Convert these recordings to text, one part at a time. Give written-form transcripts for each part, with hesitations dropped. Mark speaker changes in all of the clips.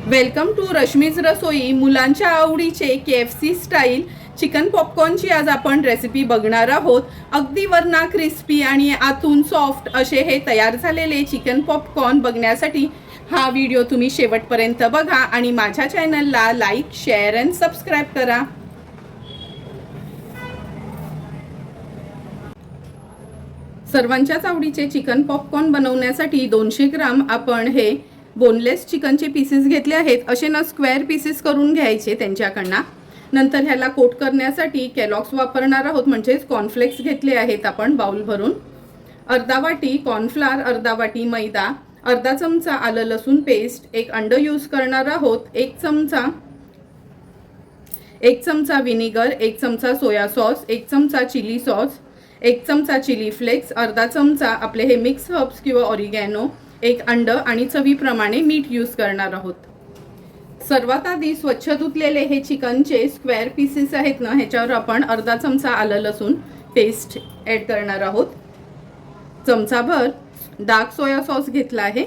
Speaker 1: Welcome to Rashmi's रसोई। मुलांच्या आवडीचे KFC style chicken पॉपकॉर्नची आज आपण रेसिपी बघणार आहोत। अगदी वरना क्रिस्पी आणि आतून सॉफ्ट असे हे तयार झालेले चिकन पॉपकॉर्न बघण्यासाठी हा व्हिडिओ तुम्ही शेवटपर्यंत बघा आणि माझ्या चॅनलला लाईक, शेअर अँड सबस्क्राईब करा। सर्वांच्याच आवडीचे चिकन पॉपकॉर्न बनवण्यासाठी 200 ग्राम आपण हे बोनलेस चिकनचे पीसेस घेतले आहेत। असे ना स्क्वेअर पीसेस करून घ्यायचे त्यांच्याकडनं। नंतर ह्याला कोट करण्यासाठी केलॉग्स वापरणार आहोत, म्हणजेच कॉर्नफ्लेक्स घेतले आहेत आपण बाउल भरून। अर्धा वाटी कॉर्नफ्लोअर, अर्धा वाटी मैदा, अर्धा चमचा आलं लसूण पेस्ट, एक अंड यूज करणार आहोत, एक चमचा विनेगर, एक चमचा सोया सॉस, एक चमचा चिली सॉस, एक चमचा चिली फ्लेक्स, अर्धा चमचा आपले हे मिक्स हर्ब्स किंवा ऑरिगॅनो, एक अंड आणि चवीप्रमाणे मीठ यूज करणार आहोत। सर्वात आधी स्वच्छ धुतलेले हे चिकनचे स्क्वेअर पीसेस आहेत ना, ह्याच्यावर आपण अर्धा चमचा आलं लसूण पेस्ट ॲड करणार आहोत। चमचाभर डार्क सोया सॉस घेतला आहे,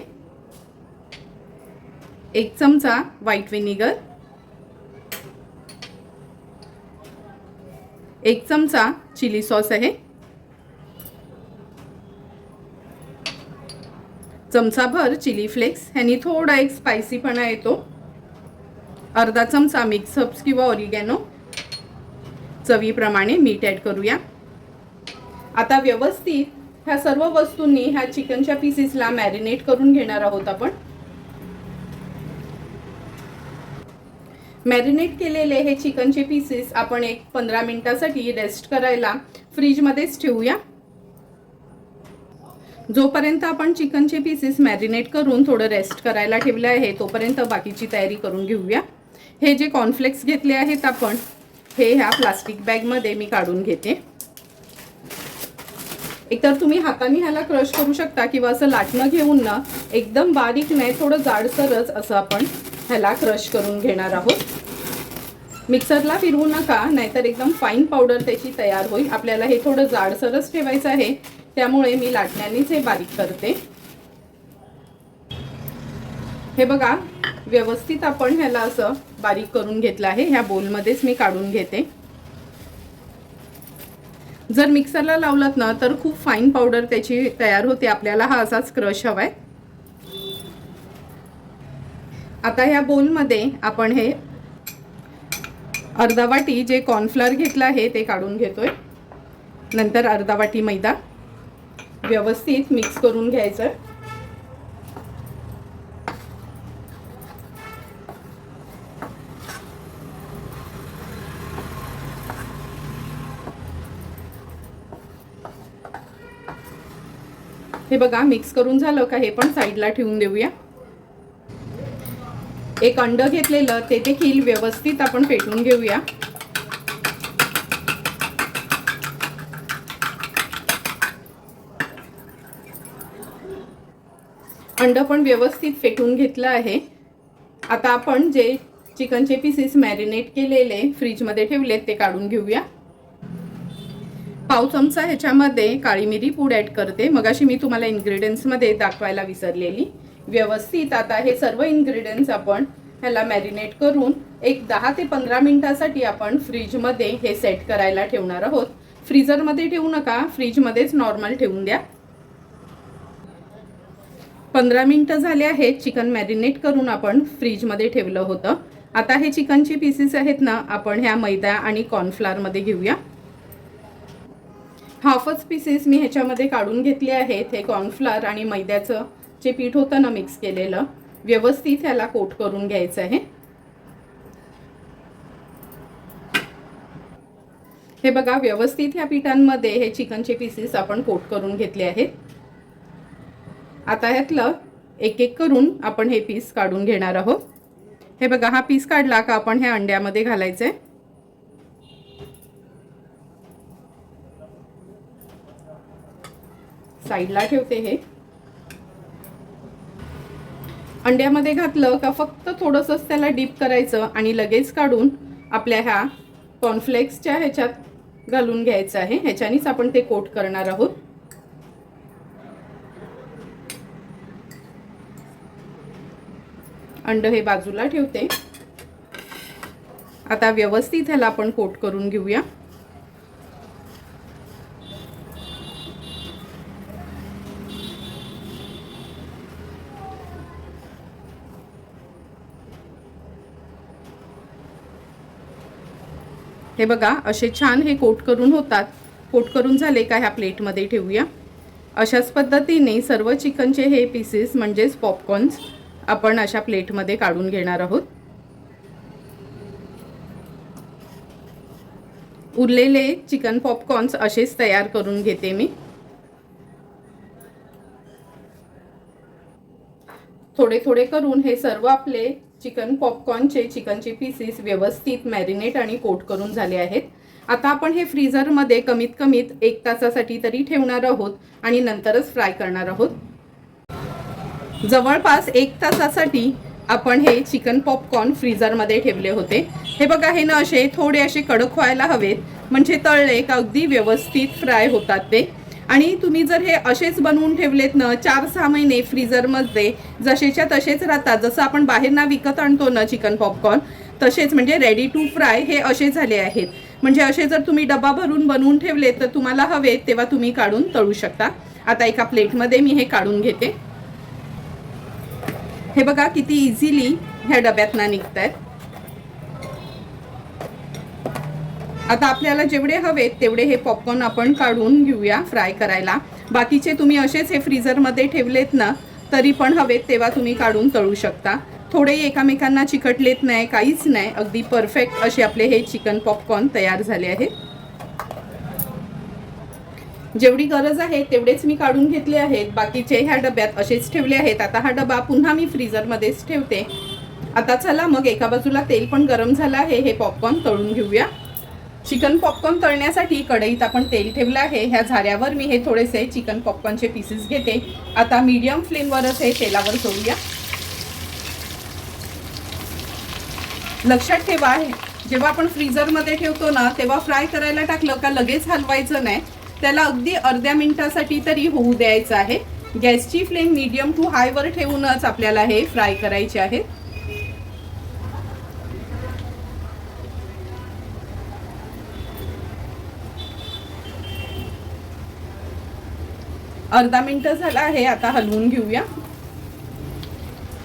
Speaker 1: एक चमचा व्हाईट विनेगर, एक चमचा चिली सॉस आहे, चमचाभर चिली फ्लेक्स, ह्यानी थोडा एक स्पायसीपणा येतो, अर्धा चमचा मिक्स हर्ब्स किंवा ऑरिगॅनो, चवीप्रमाणे मीठ ॲड करूया। आता व्यवस्थित ह्या सर्व वस्तूंनी ह्या चिकनच्या पीसेसला मॅरिनेट करून घेणार आहोत आपण। मॅरिनेट केलेले हे चिकनचे पीसेस आपण एक 15 मिनिटांसाठी रेस्ट करायला फ्रीजमध्येच ठेवूया। जोपर्यंत आपण चिकनचे पीसेस मॅरिनेट करून थोडं रेस्ट करायला ठेवले आहे तोपर्यंत बाकीची तयारी करून घेऊया। हे जे कॉर्नफ्लेक्स घेतले आहेत आपण, हे ह्या प्लास्टिक बॅगमध्ये मी काढून घेते। एकतर तुम्ही हाताने ह्याला क्रश करू शकता किंवा असं लाटणं घेऊन ना एकदम बारीक नाही, थोडं जाडसरच असं आपण ह्याला क्रश करून घेणार आहोत। मिक्सरला फिरवू नका, नाहीतर एकदम फाईन पावडर त्याची तयार होईल। आपल्याला हे थोडं जाडसरच ठेवायचं आहे, त्यामुळे मी लाटण्यानेच हे बारीक करते। हे बघा, व्यवस्थित आपण ह्याला असं बारीक करून घेतलं आहे। ह्या बोलमध्येच मी काढून घेते। जर मिक्सरला लावलात ना तर खूप फाईन पावडर त्याची तयार होते। आपल्याला हा असाच क्रश हवाय। आता ह्या बोलमध्ये आपण हे अर्धा वाटी जे कॉर्नफ्लोअर घेतलं आहे ते काढून घेतोय। नंतर अर्धा वाटी मैदा व्यवस्थित मिक्स करून घ्यायचं। हे बघा, मिक्स करून झालं का हे पण साईडला ठेवून देऊया। एक अंड घेतलेलं ते देखील व्यवस्थित आपण फेटून घेऊया। अंड पण व्यवस्थित फेटून घेतलं आहे। आता आपण जे चिकनचे पीसेस मॅरिनेट केलेले फ्रीजमध्ये ठेवलेत ते काढून घेऊया। पाव चमचा ह्याच्यामध्ये काळी मिरी पूड ॲड करते, मगाशी मी तुम्हाला इन्ग्रेडियंट्समध्ये दाखवायला विसरलेली। व्यवस्थित आता हे सर्व इन्ग्रेडियंट्स आपण ह्याला मॅरिनेट करून एक 10 ते 15 मिनिटांसाठी आपण फ्रीजमध्ये हे सेट करायला ठेवणार आहोत। फ्रीजरमध्ये ठेवू नका, फ्रीजमध्येच नॉर्मल ठेवून द्या। 15 मिनिटं झाले आहेत चिकन मॅरिनेट करून आपण फ्रीजमध्ये ठेवलं होतं। आता हे चिकनचे पीसेस आहेत ना, आपण ह्या मैदा आणि कॉर्नफ्लोअरमध्ये घेऊया। हाफच पीसेस मी ह्याच्यामध्ये काढून घेतले आहेत। हे कॉर्नफ्लोअर आणि मैद्याचं जे पीठ होतं ना मिक्स केलेलं, व्यवस्थित ह्याला कोट करून घ्यायचं आहे। हे बघा, व्यवस्थित ह्या पिठांमध्ये हे चिकनचे पीसेस आपण कोट करून घेतले आहेत। आता ह्यातलं एक एक करून आपण हे पीस काढून घेणार आहोत। हे बघा, हा पीस काढला का आपण ह्या अंड्यामध्ये घालायचंय। साईडला ठेवते। हे अंड्यामध्ये घातलं का फक्त थोडंसंच त्याला डीप करायचं आणि लगेच काढून आपल्या ह्या कॉर्नफ्लेक्सच्या ह्याच्यात घालून घ्यायचं आहे। ह्याच्यानेच आपण ते कोट करणार आहोत। अंड हे बाजूला ठेवते. आता व्यवस्थित ह्याला आपण कोट करून घेऊया. हे बघा असे छान हे कोट करून होतात. कोट करून झाले का ह्या प्लेटमध्ये ठेवूया. अशाच पद्धतीने सर्व चिकनचे हे पीसेस म्हणजेच पॉपकॉर्न्स आपण अशा प्लेटमध्ये काढून घेणार आहोत. उरलेले चिकन पॉपकॉर्न्स असेच तयार करून घेते मी. थोडे थोडे करून हे सर्व आपले चिकन पॉपकॉर्नचे चिकनचे पीसेस व्यवस्थित मॅरिनेट आणि कोट करून झाले आहेत. आता आपण हे फ्रीझरमध्ये कमीत कमीत 1 तासासाठी तरी ठेवणार आहोत आणि नंतरच फ्राय करणार आहोत. जवळपास 1 तासासाठी आपण हे चिकन पॉपकॉर्न फ्रीझरमध्ये ठेवले होते. हे बघा हे ना असे थोडे असे कडक व्हायला हवेत, म्हणजे तळले का अगदी व्यवस्थित फ्राय होतात ते. आणि तुम्ही जर हे असेच बनवून ठेवलेत ना 4-6 महिने फ्रीझरमध्ये जसेच्या तसेच राहतात. जसं आपण बाहेर ना विकत आणतो ना चिकन पॉपकॉर्न तसेच, म्हणजे रेडी टू फ्राय हे असे झाले आहेत. म्हणजे असे जर तुम्ही डबा भरून बनवून ठेवले तर तुम्हाला हवे तेव्हा तुम्ही काढून तळू शकता. आता एका प्लेटमध्ये मी हे काढून घेते. हे बघा किती इझिली ह्या डब्यातनं निघतायत. आता आपल्याला जेवढे हवेत तेवढे हे पॉपकॉर्न आपण काढून घेऊया फ्राय करायला. बाकीचे तुम्ही असेच हे फ्रीझरमध्ये ठेवलेत ना तरी पण हवेत तेव्हा तुम्ही काढून तळू शकता. थोडेही एकामेकांना चिकटलेत नाही, काहीच नाही. अगदी परफेक्ट असे आपले हे चिकन पॉपकॉर्न तयार झाले आहेत. जेवढी गरज आहे तेवढेच मी काढून घेतले आहेत. बाकीचे ह्या डब्यात असेच ठेवले आहेत. आता हा डबा पुन्हा मी फ्रीझरमध्येच ठेवते. आता चला मग एका बाजूला तेल पण गरम झालं आहे, हे पॉपकॉर्न तळून घेऊया. चिकन पॉपकॉर्न तळण्यासाठी कढईत आपण तेल ठेवलं आहे. ह्या झाऱ्यावर मी हे थोडेसे चिकन पॉपकॉर्नचे पीसेस घेते. आता मीडियम फ्लेमवरच हे तेलावर सोडूया. लक्षात ठेवा जेव्हा आपण फ्रीझरमध्ये ठेवतो ना तेव्हा फ्राय करायला टाकलं का लगेच हलवायचं नाही. त्याला अगदी अर्ध्या मिनिटासाठी तरी होऊ द्यायचं आहे. गॅसची फ्लेम मीडियम टू हायवर ठेवूनच आपल्याला हे फ्राय करायचे आहे. अर्धा मिनिट झाला आहे. आता हलवून घेऊया.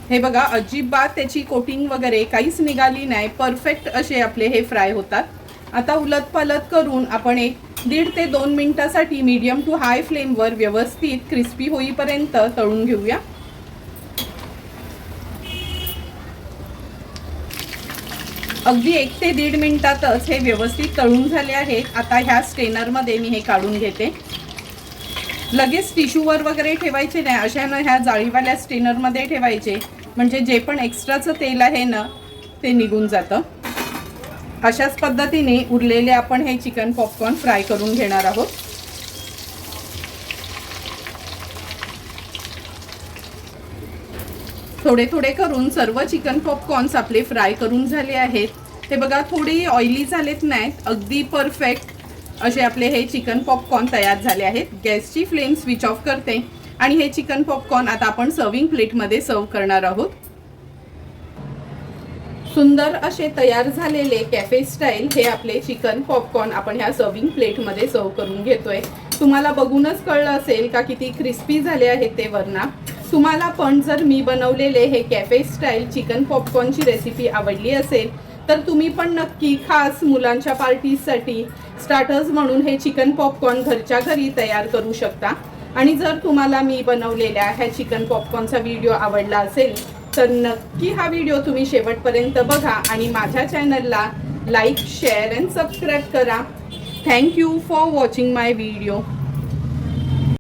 Speaker 1: हे बघा अजिबात त्याची कोटिंग वगैरे काहीच निघाली नाही. परफेक्ट असे आपले हे फ्राय होतात. आता उलट पालट करून आपण 1.5 ते 2 मिनिटासाठी मीडियम टू हाय फ्लेमवर व्यवस्थित क्रिस्पी होईपर्यंत तळून घेऊया. अगदी 1 ते 1.5 मिनिटातच हे व्यवस्थित तळून झाले आहेत. आता ह्या स्ट्रेनरमध्ये मी हे काढून घेते. लगेच टिश्यूवर वगैरे ठेवायचे नाही, अशानं ह्या जाळीवाल्या स्ट्रेनरमध्ये ठेवायचे, म्हणजे जे पण एक्स्ट्राचं तेल आहे ना ते निघून जातं. अशाच पद्धतीने उरलेले आपण हे चिकन पॉपकॉर्न फ्राय करून घेणार आहोत. थोडे थोडे करून सर्व चिकन पॉपकॉर्न्स आपले फ्राय करून झाले आहेत. ते बघा थोडी ऑइली झालेत नाहीत, अगदी परफेक्ट असे आपले हे चिकन पॉपकॉर्न तयार झाले आहेत. गॅसची फ्लेम स्विच ऑफ करते आणि हे चिकन पॉपकॉर्न आता आपण सर्विंग प्लेटमध्ये सर्व करणार आहोत. सुंदर असे तयार झालेले कॅफे स्टाईल हे आपले चिकन पॉपकॉर्न आपण ह्या सर्विंग प्लेटमध्ये सर्व करून घेतोय. तुम्हाला बघूनच कळलं असेल का किती क्रिस्पी झाले आहेत ते वरना. तुम्हाला पण जर मी बनवलेले हे कॅफे स्टाईल चिकन पॉपकॉर्नची रेसिपी आवडली असेल तर तुम्ही पण नक्की खास मुलांच्या पार्टीसाठी स्टार्टर्स म्हणून हे चिकन पॉपकॉर्न घरच्या घरी तयार करू शकता. आणि जर तुम्हाला मी बनवलेल्या ह्या चिकन पॉपकॉर्नचा व्हिडिओ आवडला असेल तर नक्की हा व्हिडिओ तुम्ही शेवटपर्यंत बघा आणि माझ्या चॅनलला लाईक, शेअर अँड सबस्क्राईब करा. Thank you for watching my video.